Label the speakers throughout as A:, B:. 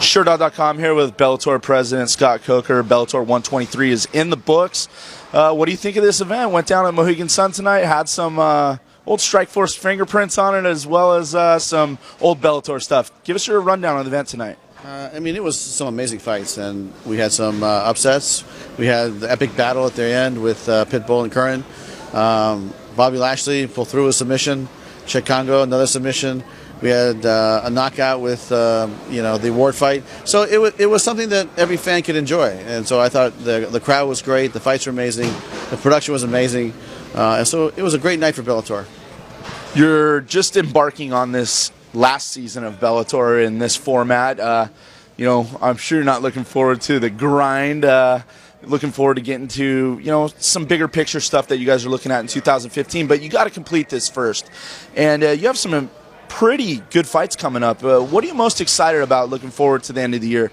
A: SureDog.com here with Bellator President Scott Coker. Bellator 123 is in the books. What do you think of this event? Went down at Mohegan Sun tonight, had some old Strikeforce fingerprints on it as well as some old Bellator stuff. Give us your rundown on the event tonight.
B: It was some amazing fights, and we had some upsets. We had the epic battle at the end with Pitbull and Curran. Bobby Lashley pulled through a submission. Chet Congo, another submission. We had a knockout with the award fight. So it was something that every fan could enjoy. And so I thought the crowd was great, the fights were amazing, the production was amazing. And so it was a great night for Bellator.
A: You're just embarking on this last season of Bellator in this format. I'm sure you're not looking forward to the grind. Looking forward to getting to some bigger picture stuff that you guys are looking at in 2015. But you got to complete this first, and you have some pretty good fights coming up. What are you most excited about looking forward to the end of the year?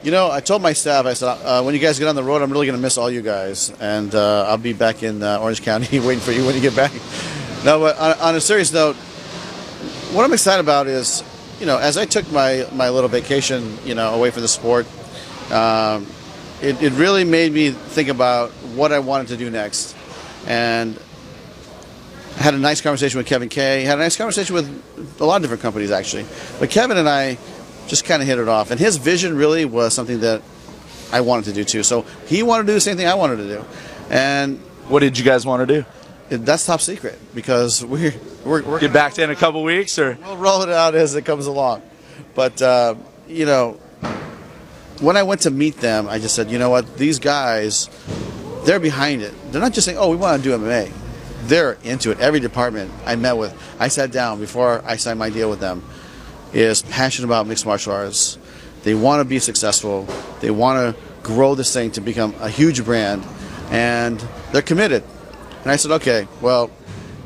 B: I told my staff, I said, when you guys get on the road, I'm really going to miss all you guys, and I'll be back in Orange County waiting for you when you get back. No, but on a serious note, what I'm excited about is, as I took my little vacation, away from the sport, it really made me think about what I wanted to do next. And I had a nice conversation with Kevin Kay, had a nice conversation with a lot of different companies, actually. But Kevin and I just kind of hit it off. And his vision really was something that I wanted to do, too. So he wanted to do the same thing I wanted to do. And
A: what did you guys want to do?
B: That's top secret, because we're
A: get back to in a couple weeks, or
B: we'll roll it out as it comes along. But when I went to meet them, I just said, you know what, these guys, they're behind it. They're not just saying, oh, we want to do MMA. They're into it. Every department I met with, I sat down before I signed my deal with them, is passionate about mixed martial arts. They want to be successful. They want to grow this thing to become a huge brand, and they're committed. And I said, okay, well,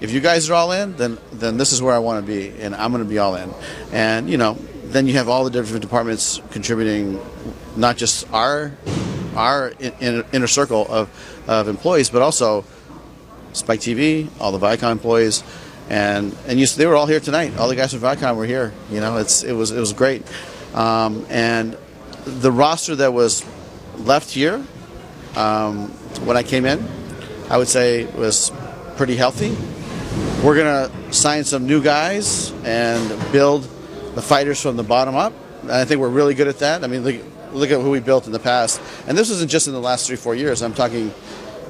B: if you guys are all in, then this is where I want to be, and I'm going to be all in. And then you have all the different departments contributing, not just our inner circle of employees, but also Spike TV, all the Viacom employees, and they were all here tonight. All the guys from Viacom were here. It was great. And the roster that was left here when I came in, I would say was pretty healthy. We're going to sign some new guys and build the fighters from the bottom up. And I think we're really good at that. I mean, look at who we built in the past. And this isn't just in the last 3-4 years. I'm talking,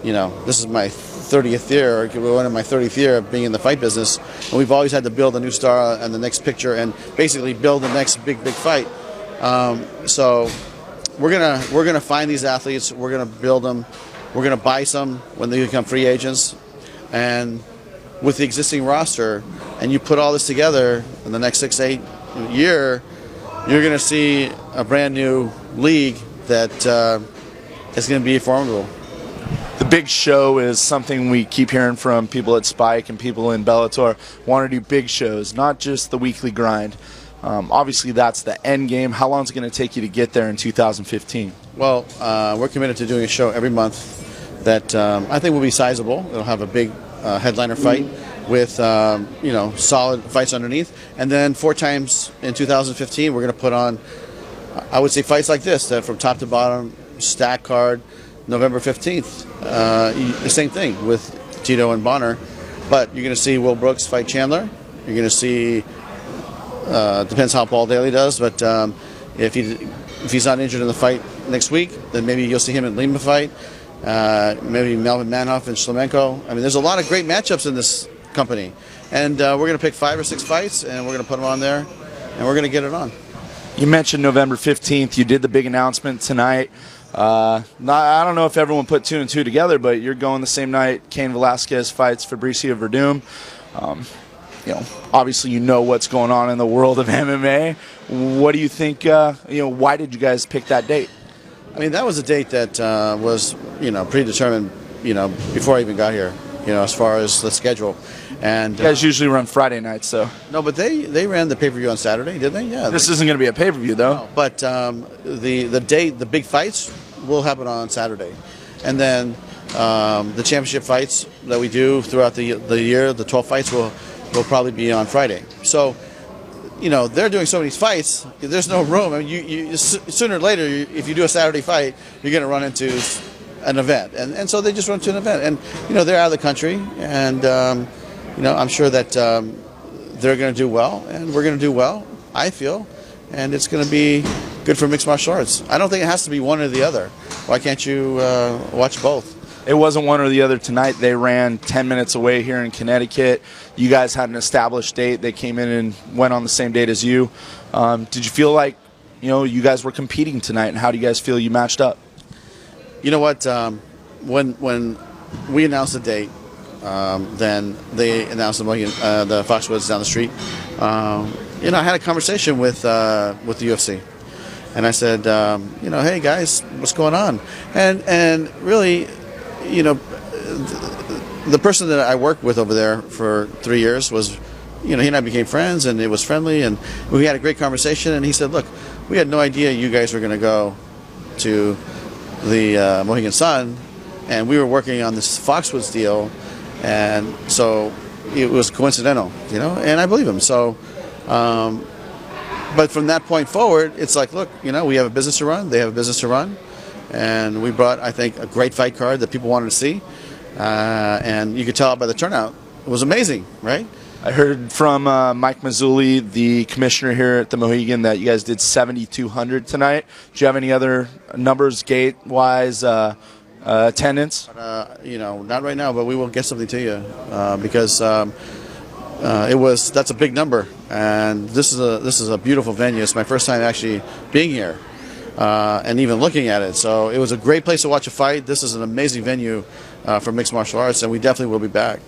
B: this is my 30th year, or one of my 30th year of being in the fight business. And we've always had to build a new star and the next picture and basically build the next big fight. So we're gonna find these athletes. We're gonna build them. We're going to buy some when they become free agents. And with the existing roster, and you put all this together in the next 6-8 year, you're going to see a brand new league that is going to be formidable.
A: The big show is something we keep hearing from people at Spike and people in Bellator. Want to do big shows, not just the weekly grind. Obviously, that's the end game. How long is it going to take you to get there in 2015?
B: Well, we're committed to doing a show every month that I think will be sizable. It'll have a big headliner fight with solid fights underneath, and then 4 times in 2015 we're going to put on, I would say, fights like this that from top to bottom, stack card. November 15th, the same thing with Tito and Bonnar, but you're going to see Will Brooks fight Chandler. You're going to see depends how Paul Daly does, but if he's not injured in the fight next week, then maybe you'll see him in Lima fight. Maybe Melvin Manhoff and Shlemenko. I mean, there's a lot of great matchups in this company, and we're going to pick 5 or 6 fights, and we're going to put them on there, and we're going to get it on.
A: You mentioned November 15th. You did the big announcement tonight. I don't know if everyone put 2 and 2 together, but you're going the same night Cain Velasquez fights Fabricio Verdum. Obviously what's going on in the world of MMA. What do you think, why did you guys pick that date?
B: I mean, that was a date that was, predetermined, before I even got here, as far as the schedule. And
A: you guys usually run Friday nights, so.
B: No, but they ran the pay-per-view on Saturday, didn't they? Yeah.
A: This isn't going to be a pay-per-view, though.
B: No, but the date, the big fights will happen on Saturday. And then the championship fights that we do throughout the year, the 12 fights will probably be on Friday. So they're doing so many fights. There's no room. I mean, you sooner or later, if you do a Saturday fight, you're going to run into an event, and so they just run to an event, and they're out of the country, and I'm sure that they're going to do well, and we're going to do well, I feel, and it's going to be good for mixed martial arts. I don't think it has to be one or the other. Why can't you watch both?
A: It wasn't one or the other tonight. They ran 10 minutes away here in Connecticut. You guys had an established date. They came in and went on the same date as you. Did you feel like, you guys were competing tonight, and how do you guys feel you matched up?
B: You know what? When we announced the date, then they announced the Foxwoods down the street. I had a conversation with the UFC, and I said, hey guys, what's going on? And really, the person that I worked with over there for 3 years was, he and I became friends, and it was friendly, and we had a great conversation. And he said, look, we had no idea you guys were going to go to the Mohegan Sun, and we were working on this Foxwoods deal, and so it was coincidental, and I believe him. So, but from that point forward, it's like, look, we have a business to run, they have a business to run, and we brought, I think, a great fight card that people wanted to see, and you could tell by the turnout. It was amazing, right?
A: I heard from Mike Mazzulli, the commissioner here at the Mohegan, that you guys did 7,200 tonight. Do you have any other numbers, gate-wise, attendance?
B: Not right now, but we will get something to you because that's a big number, and this is a beautiful venue. It's my first time actually being here and even looking at it. So it was a great place to watch a fight. This is an amazing venue for mixed martial arts, and we definitely will be back.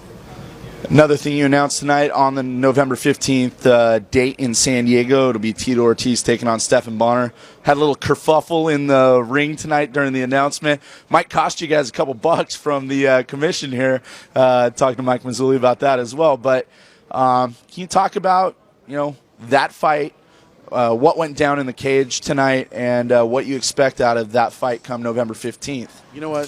A: Another thing you announced tonight on the November 15th date in San Diego, it'll be Tito Ortiz taking on Stephan Bonnar. Had a little kerfuffle in the ring tonight during the announcement. Might cost you guys a couple bucks from the commission here. Talking to Mike Mazzulli about that as well. But can you talk about that fight, what went down in the cage tonight, and what you expect out of that fight come November 15th?
B: You know what?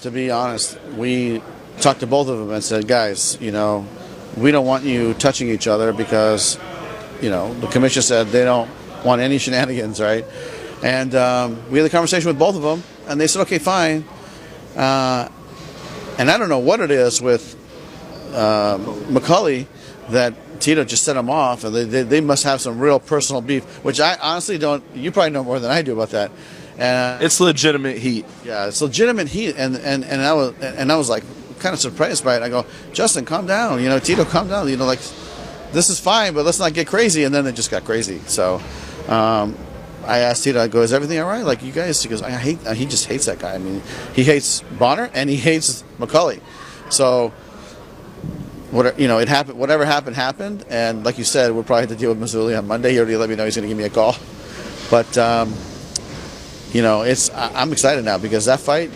B: To be honest, we talked to both of them and said, guys, we don't want you touching each other because, the commission said they don't want any shenanigans, right? And we had a conversation with both of them, and they said, okay, fine. And I don't know what it is with McCulley that Tito just set him off, and they must have some real personal beef, which I honestly don't. You probably know more than I do about that.
A: It's legitimate heat.
B: Yeah, it's legitimate heat, and I was like kind of surprised by it. I go, Justin, calm down. Tito, calm down. This is fine, but let's not get crazy. And then it just got crazy. So I asked Tito, I go, is everything all right? Like, you guys? He goes, he just hates that guy. I mean, he hates Bonnar and he hates McCulley. So it happened. Whatever happened. And like you said, we'll probably have to deal with Mazzulli on Monday. He already let me know he's going to give me a call. But I'm excited now because that fight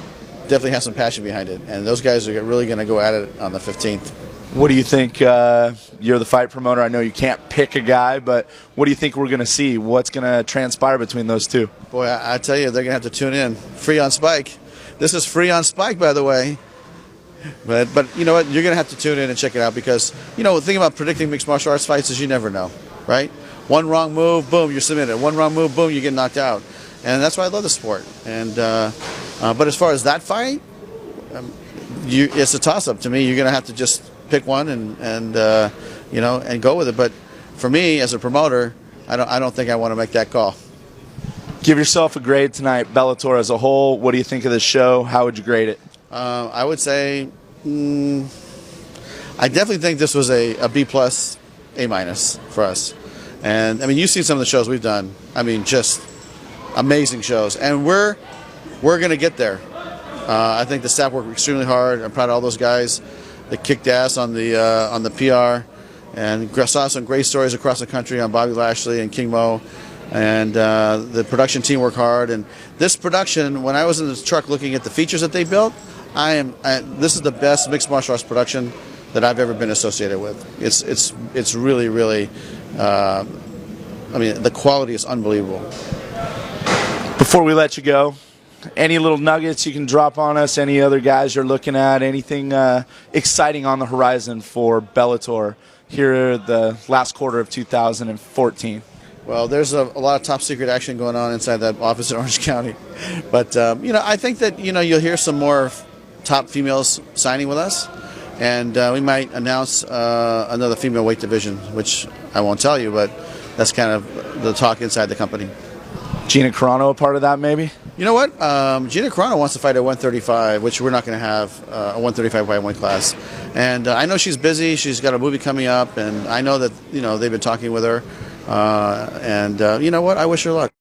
B: definitely has some passion behind it, and those guys are really going to go at it on the 15th.
A: What do you think? You're the fight promoter. I know you can't pick a guy, but what do you think we're going to see? What's going to transpire between those two?
B: Boy, I tell you, they're going to have to tune in. Free on Spike. This is free on Spike, by the way. But you know what? You're going to have to tune in and check it out because, the thing about predicting mixed martial arts fights is you never know, right? One wrong move, boom, you're submitted. One wrong move, boom, you get knocked out. And that's why I love the sport. And but as far as that fight, it's a toss-up to me. You're going to have to just pick one and go with it. But for me, as a promoter, I don't think I want to make that call.
A: Give yourself a grade tonight, Bellator as a whole. What do you think of the show? How would you grade it?
B: I would say I definitely think this was a B+, A- for us. And I mean, you've seen some of the shows we've done. I mean, just amazing shows, and we're going to get there. I think the staff worked extremely hard. I'm proud of all those guys that kicked ass on the PR, and saw some great stories across the country on Bobby Lashley and King Mo, and the production team worked hard. And this production, when I was in the truck looking at the features that they built, this is the best mixed martial arts production that I've ever been associated with. It's really, really. I mean, the quality is unbelievable.
A: Before we let you go, any little nuggets you can drop on us? Any other guys you're looking at? Anything exciting on the horizon for Bellator here the last quarter of 2014?
B: Well, there's a lot of top secret action going on inside that office in Orange County. But, I think that, you'll hear some more top females signing with us. And we might announce another female weight division, which I won't tell you, but that's kind of the talk inside the company.
A: Gina Carano a part of that, maybe?
B: You know what? Gina Carano wants to fight at 135, which we're not going to have a 135 by weight class. And I know she's busy. She's got a movie coming up, and I know that they've been talking with her. You know what? I wish her luck.